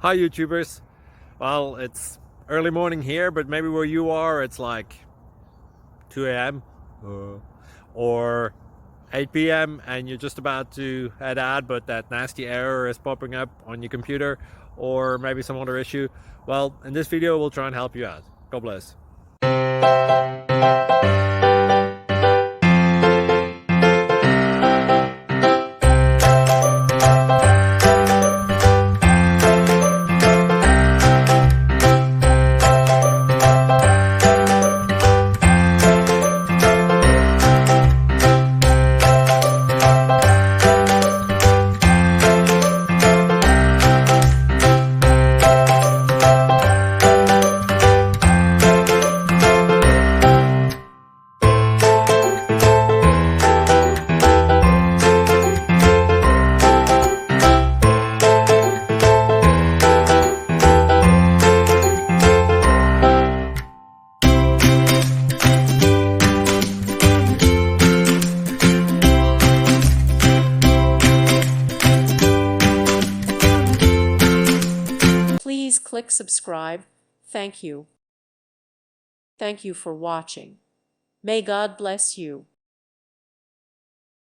Hi YouTubers. Well, it's early morning here, but maybe where you are it's like 2 a.m. or 8 p.m. and you're just about to head out, but that nasty error is popping up on your computer, or maybe some other issue. Well, in this video we'll try and help you out. God bless. Please click subscribe. Thank you. Thank you for watching. May God bless you.